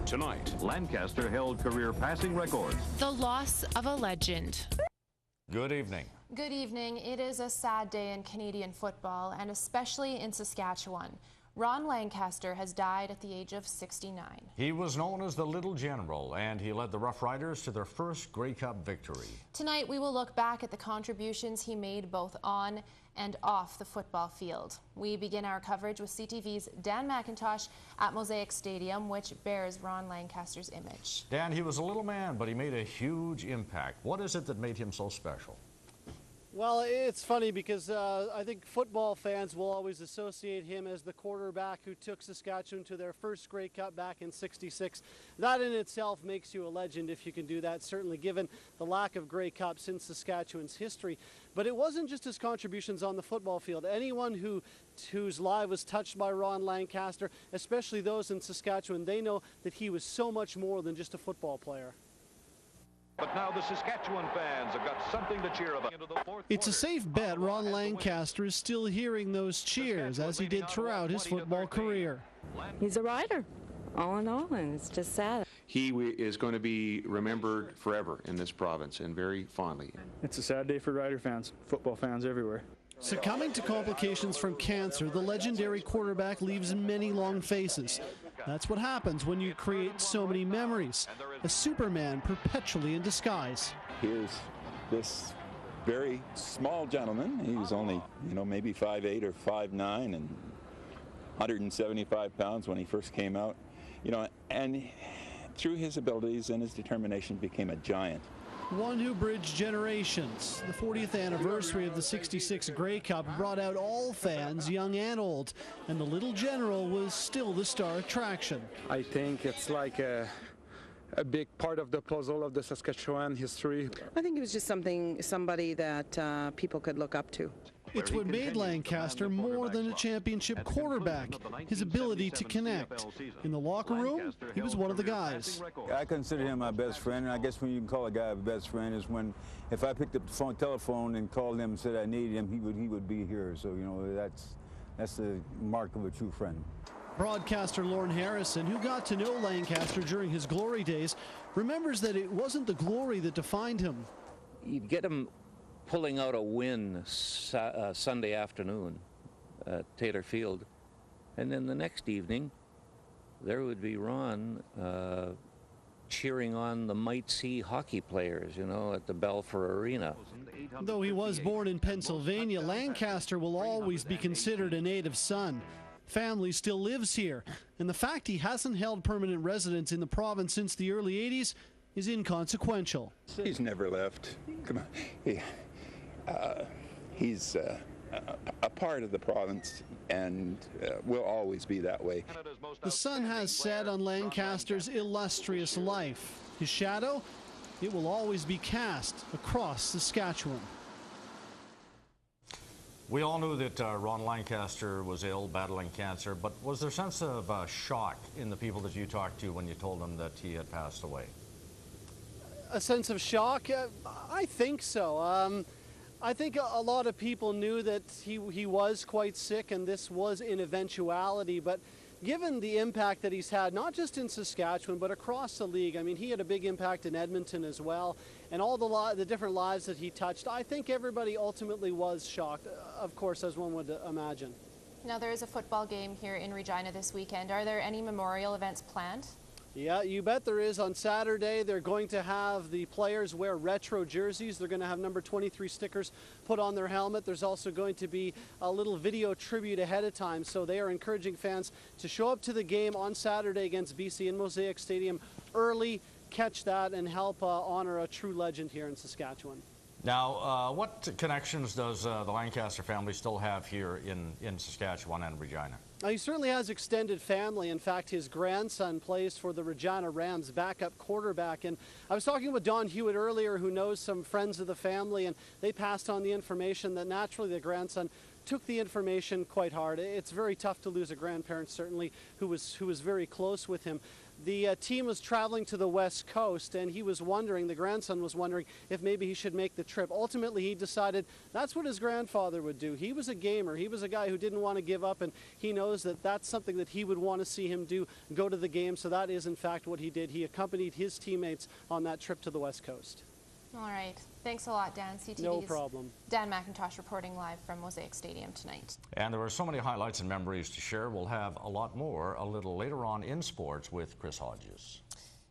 Tonight, Lancaster held career passing records. The loss of a legend. Good evening. Good evening. It is a sad day in Canadian football, and especially in Saskatchewan. Ron Lancaster has died at the age of 69. He was known as the Little General, and he led the Rough Riders to their first Grey Cup victory. Tonight, we will look back at the contributions he made both on and off the football field. We begin our coverage with CTV's Dan McIntosh at Mosaic Stadium, which bears Ron Lancaster's image. Dan, he was a little man, but he made a huge impact. What is it that made him so special? Well, it's funny because I think football fans will always associate him as the quarterback who took Saskatchewan to their first Grey Cup back in '66. That in itself makes you a legend if you can do that, certainly given the lack of Grey Cups in Saskatchewan's history. But it wasn't just his contributions on the football field. Anyone whose life was touched by Ron Lancaster, especially those in Saskatchewan, they know that he was so much more than just a football player. But now the Saskatchewan fans have got something to cheer about. It's a safe bet Ron Lancaster is still hearing those cheers as he did throughout his football career. He's a rider, all in all, and it's just sad. he is going to be remembered forever in this province, and very fondly. It's a sad day for Rider fans, football fans everywhere. Succumbing to complications from cancer, the legendary quarterback leaves many long faces. That's what happens when you create so many memories. A Superman perpetually in disguise. Here's this very small gentleman. He was only, maybe 5'8" or 5'9", and 175 pounds when he first came out. And through his abilities and his determination became a giant. One who bridged generations. The 40th anniversary of the '66 Grey Cup brought out all fans, young and old, and the Little General was still the star attraction. I think it's like a big part of the puzzle of the Saskatchewan history. I think it was just somebody that people could look up to. It's what made Lancaster more than a championship quarterback, his ability to connect. In the locker room, he was one of the guys. I consider him my best friend, and I guess when you can call a guy a best friend is when, if I picked up the telephone and called him and said I needed him, he would be here. So, that's the mark of a true friend. Broadcaster Lorne Harrison, who got to know Lancaster during his glory days, remembers that it wasn't the glory that defined him. You'd get him pulling out a win Sunday afternoon at Taylor Field, and then the next evening there would be Ron cheering on the Might C hockey players, at the Belfour Arena. Though he was born in Pennsylvania, Lancaster will always be considered a native son. Family still lives here, and the fact he hasn't held permanent residence in the province since the early '80s is inconsequential. He's never left. Come on. He's a part of the province and will always be that way. The sun has set on Lancaster's illustrious life. His shadow, it will always be cast across Saskatchewan. We all knew that Ron Lancaster was ill, battling cancer, but was there a sense of shock in the people that you talked to when you told them that he had passed away? A sense of shock? I think so. I think a lot of people knew that he was quite sick and this was an eventuality, but given the impact that he's had, not just in Saskatchewan, but across the league, I mean, he had a big impact in Edmonton as well, and all the different lives that he touched, I think everybody ultimately was shocked, of course, as one would imagine. Now, there is a football game here in Regina this weekend. Are there any memorial events planned? Yeah, you bet there is. On Saturday, they're going to have the players wear retro jerseys. They're going to have number 23 stickers put on their helmet. There's also going to be a little video tribute ahead of time. So they are encouraging fans to show up to the game on Saturday against BC in Mosaic Stadium early, catch that, and help honor a true legend here in Saskatchewan. Now, what connections does the Lancaster family still have here in Saskatchewan and Regina? He certainly has extended family. In fact, his grandson plays for the Regina Rams, backup quarterback. And I was talking with Don Hewitt earlier, who knows some friends of the family, and they passed on the information that naturally the grandson took the information quite hard. It's very tough to lose a grandparent, certainly, who was very close with him. The team was traveling to the West Coast, and he was wondering, the grandson was wondering, if maybe he should make the trip. Ultimately, he decided that's what his grandfather would do. He was a gamer. He was a guy who didn't want to give up, and he knows that that's something that he would want to see him do, go to the game. So that is, in fact, what he did. He accompanied his teammates on that trip to the West Coast. All right. Thanks a lot, Dan. CTV's No problem. Dan McIntosh reporting live from Mosaic Stadium tonight. And there were so many highlights and memories to share. We'll have a lot more a little later on in sports with Chris Hodges.